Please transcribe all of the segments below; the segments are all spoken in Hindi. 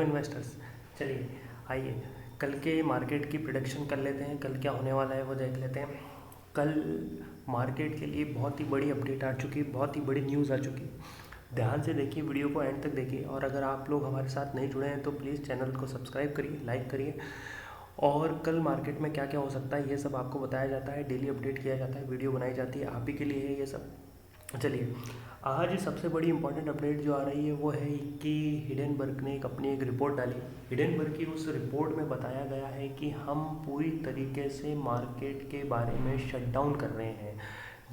इन्वेस्टर्स, चलिए आइए कल के मार्केट की प्रिडिक्शन कर लेते हैं। कल क्या होने वाला है वो देख लेते हैं। कल मार्केट के लिए बहुत ही बड़ी अपडेट आ चुकी है, बहुत ही बड़ी न्यूज़ आ चुकी है। ध्यान से देखिए, वीडियो को एंड तक देखिए, और अगर आप लोग हमारे साथ नहीं जुड़े हैं तो प्लीज़ चैनल को सब्सक्राइब करिए, लाइक करिए। और कल मार्केट में क्या क्या हो सकता है ये सब आपको बताया जाता है, डेली अपडेट किया जाता है, वीडियो बनाई जाती है, आप ही के लिए है ये सब। चलिए, आज सबसे बड़ी इंपॉर्टेंट अपडेट जो आ रही है वो है कि हिडेनबर्ग ने अपनी एक रिपोर्ट डाली। हिडेनबर्ग की उस रिपोर्ट में बताया गया है कि हम पूरी तरीके से मार्केट के बारे में शटडाउन कर रहे हैं।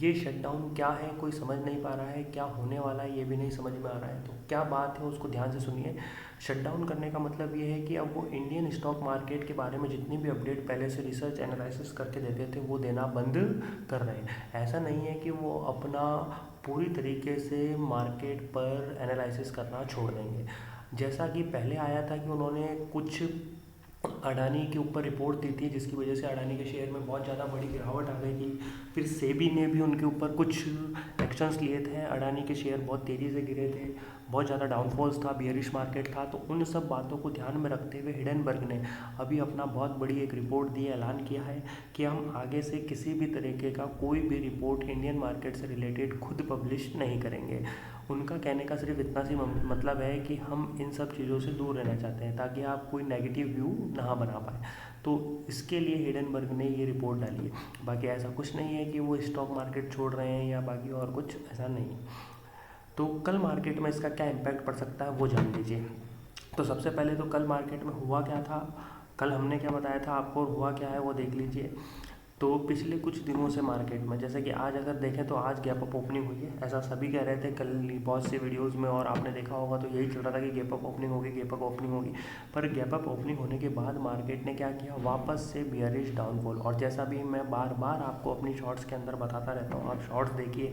ये शटडाउन क्या है कोई समझ नहीं पा रहा है, क्या होने वाला है ये भी नहीं समझ में आ रहा है। तो क्या बात है उसको ध्यान से सुनिए। शटडाउन करने का मतलब ये है कि अब वो इंडियन स्टॉक मार्केट के बारे में जितनी भी अपडेट पहले से रिसर्च एनालिसिस करके देते थे वो देना बंद कर रहे हैं। ऐसा नहीं है कि वो अपना पूरी तरीके से मार्केट पर एनालिसिस करना छोड़ देंगे। जैसा कि पहले आया था कि उन्होंने कुछ अडानी के ऊपर रिपोर्ट दी थी जिसकी वजह से अडानी के शेयर में बहुत ज़्यादा बड़ी गिरावट आ गई थी। फिर सेबी ने भी उनके ऊपर कुछ एक्शंस लिए थे, अडानी के शेयर बहुत तेज़ी से गिरे थे, बहुत ज़्यादा डाउनफॉल्स था, बियरिश मार्केट था। तो उन सब बातों को ध्यान में रखते हुए हिडेनबर्ग ने अभी अपना बहुत बड़ी एक रिपोर्ट दी, ऐलान किया है कि हम आगे से किसी भी तरीके का कोई भी रिपोर्ट इंडियन मार्केट से रिलेटेड खुद पब्लिश नहीं करेंगे। उनका कहने का सिर्फ इतना सी मतलब है कि हम इन सब चीज़ों से दूर रहना चाहते हैं ताकि आप कोई नेगेटिव व्यू ना बना पाए। तो इसके लिए हिडेनबर्ग ने ये रिपोर्ट डाली है। बाकी ऐसा कुछ नहीं है कि वो स्टॉक मार्केट छोड़ रहे हैं या बाकी और कुछ ऐसा नहीं। तो कल मार्केट में इसका क्या इम्पैक्ट पड़ सकता है वो जान लीजिए। तो सबसे पहले तो कल मार्केट में हुआ क्या था, कल हमने क्या बताया था आपको और हुआ क्या है वो देख लीजिए। तो पिछले कुछ दिनों से मार्केट में, जैसे कि आज अगर देखें तो आज गैप अप ओपनिंग हुई है, ऐसा सभी कह रहे थे कल बहुत से वीडियोस में, और आपने देखा होगा तो यही चल रहा था कि गैप अप ओपनिंग होगी, गैप अप ओपनिंग होगी। पर गैप अप ओपनिंग होने के बाद मार्केट ने क्या किया, वापस से बियरिश डाउनफॉल। और जैसा भी मैं बार बार आपको अपनी शॉर्ट्स के अंदर बताता रहता हूँ, आप शॉर्ट्स देखिए,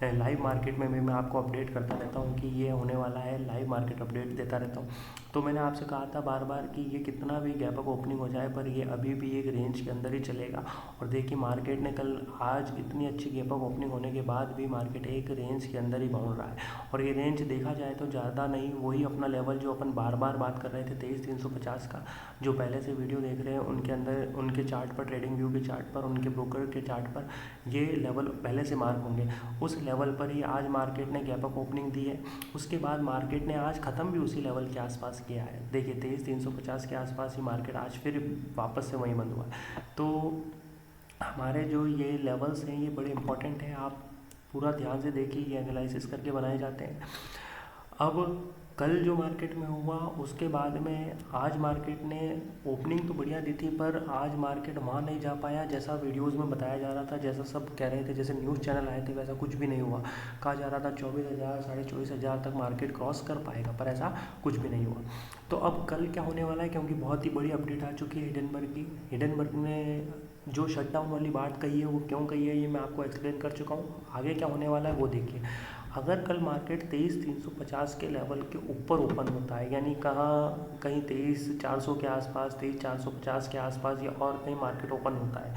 लाइव मार्केट में भी मैं आपको अपडेट करता रहता हूँ कि ये होने वाला है, लाइव मार्केट अपडेट देता रहता हूँ। तो मैंने आपसे कहा था बार बार कि ये कितना भी गैप अप ओपनिंग हो जाए पर ये अभी भी एक रेंज के अंदर ही चलेगा। और देखिए मार्केट ने कल आज इतनी अच्छी गैप अप ओपनिंग होने के बाद भी मार्केट एक रेंज के अंदर ही बाउंड रहा है। और ये रेंज देखा जाए तो ज़्यादा नहीं, वही अपना लेवल जो अपन बार बार बात कर रहे थे 23,350 का, जो पहले से वीडियो देख रहे हैं उनके अंदर, उनके चार्ट पर, ट्रेडिंग व्यू के चार्ट पर, उनके ब्रोकर के चार्ट पर ये लेवल पहले से मार्क होंगे। उस लेवल पर ही आज मार्केट ने गैप अप ओपनिंग दी है। उसके बाद मार्केट ने आज ख़त्म भी उसी लेवल के आसपास किया है। देखिए 23,350 के आसपास ही मार्केट आज फिर वापस से वहीं बंद हुआ है। तो हमारे जो ये लेवल्स हैं ये बड़े इंपॉर्टेंट हैं, आप पूरा ध्यान से देखिए, ये एनालिसिस करके बनाए जाते हैं। अब कल जो मार्केट में हुआ उसके बाद में आज मार्केट ने ओपनिंग तो बढ़िया दी थी पर आज मार्केट वहाँ नहीं जा पाया जैसा वीडियोस में बताया जा रहा था, जैसा सब कह रहे थे, जैसे न्यूज़ चैनल आए थे वैसा कुछ भी नहीं हुआ। कहा जा रहा था 24,000 24,500 तक मार्केट क्रॉस कर पाएगा, पर ऐसा कुछ भी नहीं हुआ। तो अब कल क्या होने वाला है, क्योंकि बहुत ही बड़ी अपडेट आ चुकी है हिडेनबर्ग की। हिडेनबर्ग ने जो शटडाउन वाली बात कही है वो क्यों कही है ये मैं आपको एक्सप्लेन कर चुका हूँ। आगे क्या होने वाला है वो देखिए। अगर कल मार्केट 23,350 के लेवल के ऊपर ओपन होता है, यानी कहाँ कहीं 23,400 के आसपास, 23,450 के आसपास, या और कहीं मार्केट ओपन होता है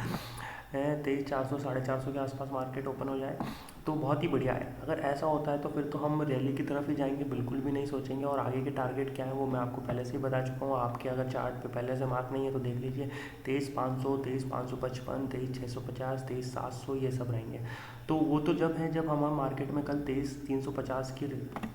23,400 450 के आसपास मार्केट ओपन हो जाए तो बहुत ही बढ़िया है। अगर ऐसा होता है तो फिर तो हम रैली की तरफ ही जाएंगे, बिल्कुल भी नहीं सोचेंगे। और आगे के टारगेट क्या है वो मैं आपको पहले से ही बता चुका हूँ। आपके अगर चार्ट पे पहले से मार्क नहीं है तो देख लीजिए, 23,500, 23,555, 23,650, 23,700 ये सब रहेंगे। तो वो तो जब है जब हमारा मार्केट में कल 23,350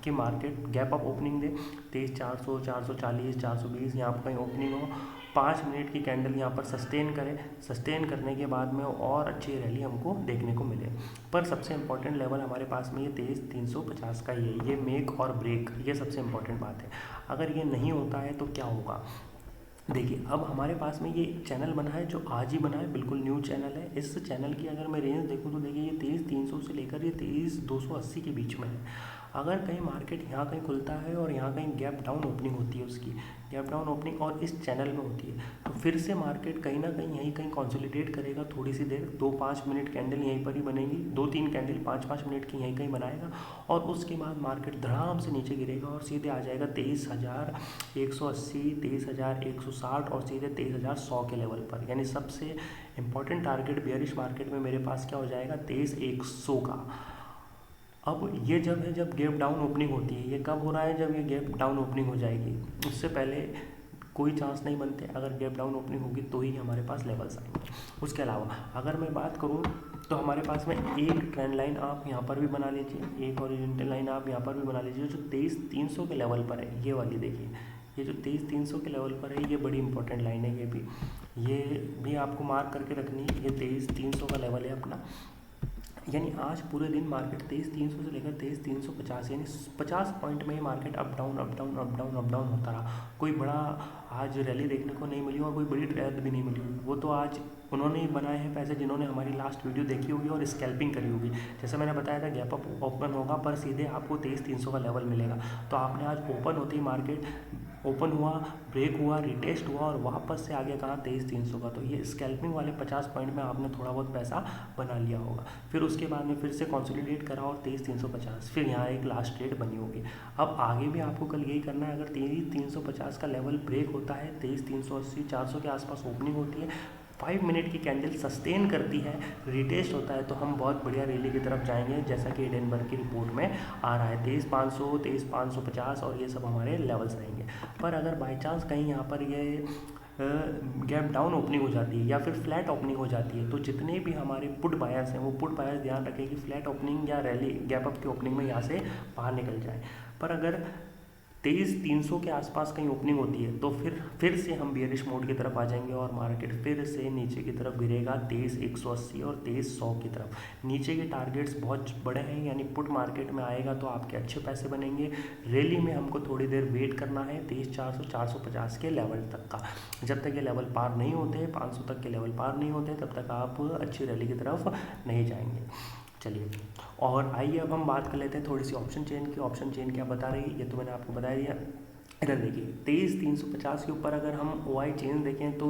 की मार्केट गैप अप ओपनिंग दे, 23,400, 440, 420 यहाँ पर कहीं ओपनिंग हो, 5 मिनट की कैंडल यहाँ पर सस्टेन करे, सस्टेन करने के बाद में और अच्छी रैली हमको देखने को मिले। पर सबसे इम्पॉर्टेंट लेवल हमारे पास में ये 23,350 का ही है, ये मेक और ब्रेक, ये सबसे इम्पॉर्टेंट बात है। अगर ये नहीं होता है तो क्या होगा, देखिए अब हमारे पास में ये चैनल बना है जो आज ही बना है, बिल्कुल न्यू चैनल है। इस चैनल की अगर मैं रेंज देखूँ तो देखिए ये 23,300 से लेकर ये 23,280 के बीच में है। अगर कहीं मार्केट यहाँ कहीं खुलता है और यहाँ कहीं गैप डाउन ओपनिंग होती है, उसकी गैप डाउन ओपनिंग और इस चैनल में होती है, तो फिर से मार्केट कहीं ना कहीं यहीं कहीं कंसोलिडेट करेगा थोड़ी सी देर, 2-5 मिनट कैंडल यहीं पर ही बनेगी, 2-3 कैंडल 5-5 मिनट की यहीं कहीं बनाएगा, और उसके बाद मार्केट धड़ाम से नीचे गिरेगा और सीधे आ जाएगा 23,180, 23,160 और सीधे 23,100 के लेवल पर। यानी सबसे इंपॉर्टेंट टारगेट बेयरिश मार्केट में मेरे पास क्या हो जाएगा, 23,100 का। अब ये जब है, जब गैप डाउन ओपनिंग होती है, ये कब हो रहा है, जब ये गैप डाउन ओपनिंग हो जाएगी, उससे पहले कोई चांस नहीं बनते। अगर गैप डाउन ओपनिंग होगी तो ही हमारे पास लेवल्स आएंगे। उसके अलावा अगर मैं बात करूँ तो हमारे पास में एक ट्रेंड लाइन आप यहाँ पर भी बना लीजिए, एक हॉरिजॉन्टल लाइन आप यहाँ पर भी बना लीजिए, जो 23,300 के लेवल पर है, ये वाली देखिए, ये जो 23,300 के लेवल पर है, ये बड़ी इंपॉर्टेंट लाइन है। ये भी आपको मार्क करके रखनी है। ये 23,300 का लेवल है अपना, यानी आज पूरे दिन मार्केट 23,300 से लेकर 23,350, यानी 50 पॉइंट में ही market up down up down up down up down होता रहा। कोई बड़ा आज रैली देखने को नहीं मिली और कोई बड़ी ट्रेंड भी नहीं मिली। वो तो आज उन्होंने ही बनाए हैं पैसे जिन्होंने हमारी लास्ट वीडियो देखी होगी और स्कैल्पिंग करी होगी। जैसे मैंने बताया था गैप अप ओपन होगा पर सीधे आपको 23,300 का लेवल मिलेगा। तो आपने आज ओपन होते ही मार्केट ओपन हुआ, ब्रेक हुआ, रिटेस्ट हुआ और वापस से आगे कहाँ 23,300 का, तो ये स्कैल्पिंग वाले 50 पॉइंट में आपने थोड़ा बहुत पैसा बना लिया होगा। फिर उसके बाद में फिर से कंसोलिडेट करा और 23,350, फिर यहाँ एक लास्ट ट्रेड बनी होगी। अब आगे भी आपको कल यही करना है। अगर 23,350 का लेवल ब्रेक होता है, 23,380 400 के आसपास ओपनिंग होती है, 5 मिनट की कैंडल सस्टेन करती है, रिटेस्ट होता है, तो हम बहुत बढ़िया रैली की तरफ जाएंगे, जैसा कि एडेनबर्ग की रिपोर्ट में आ रहा है। 23,500, 23,550 और ये सब हमारे लेवल्स रहेंगे। पर अगर बाई चांस कहीं यहाँ पर ये गैप डाउन ओपनिंग हो जाती है या फिर फ्लैट ओपनिंग हो जाती है, तो जितने भी हमारे पुट बायर्स हैं वो पुट बायर्स ध्यान रखें कि फ्लैट ओपनिंग या रैली गैप अप की ओपनिंग में यहाँ से बाहर निकल जाए। पर अगर 23,300 के आसपास कहीं ओपनिंग होती है तो फिर से हम बियरिश मोड की तरफ आ जाएंगे और मार्केट फिर से नीचे की तरफ गिरेगा 23,180 और 23,100 की तरफ। नीचे के टारगेट्स बहुत बड़े हैं, यानी पुट मार्केट में आएगा तो आपके अच्छे पैसे बनेंगे। रैली में हमको थोड़ी देर वेट करना है 23,400 450 के लेवल तक का। जब तक ये लेवल पार नहीं होते, 500 तक के लेवल पार नहीं होते, तब तक आप अच्छी रैली की तरफ नहीं जाएंगे। चलिए, और आइए अब हम बात कर लेते हैं थोड़ी सी ऑप्शन चेन की। ऑप्शन चेन क्या बता रही है ये तो मैंने आपको बता दिया। इधर देखिए 23,350 के ऊपर अगर हम OI चेन देखें तो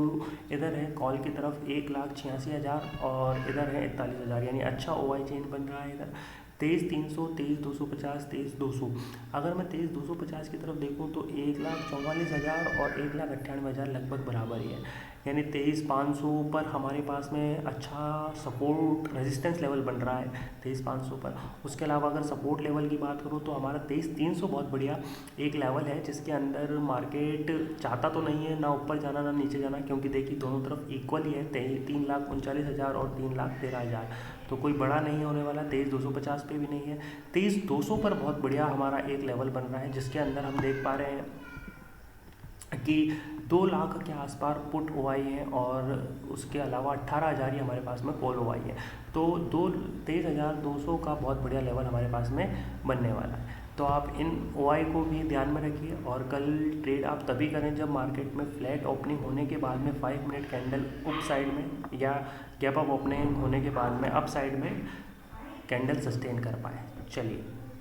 इधर है कॉल की तरफ 1,86,000 और इधर है 41,000, यानी अच्छा OI चेन बन रहा है इधर। 23,300, 23,250, 23,200। अगर मैं 23,250 की तरफ देखूं तो 1,44,000 और 1,98,000 लगभग बराबर ही है, यानी 23,500 पर हमारे पास में अच्छा सपोर्ट रेजिस्टेंस लेवल बन रहा है 23,500 पर। उसके अलावा अगर सपोर्ट लेवल की बात करूँ तो हमारा 23,300 बहुत बढ़िया एक लेवल है, जिसके अंदर मार्केट चाहता तो नहीं है ना ऊपर जाना ना नीचे जाना, क्योंकि देखिए दोनों तरफ इक्वल ही है, 3,39,000 और 3,13,000, तो कोई बड़ा नहीं होने वाला। 23,250 पे भी नहीं है, 23,200 पर बहुत बढ़िया हमारा एक लेवल बन रहा है, जिसके अंदर हम देख पा रहे हैं कि 2 लाख के आसपास पुट OI है और उसके अलावा 18,000 ही हमारे पास में कॉल OI है। तो 23,200 का बहुत बढ़िया लेवल हमारे पास में बनने वाला है। तो आप इन OI को भी ध्यान में रखिए और कल ट्रेड आप तभी करें जब मार्केट में फ्लैट ओपनिंग होने के बाद में 5 मिनट कैंडल अप साइड में या गैप अप ओपनिंग होने के बाद में अप साइड में कैंडल सस्टेन कर पाए। चलिए।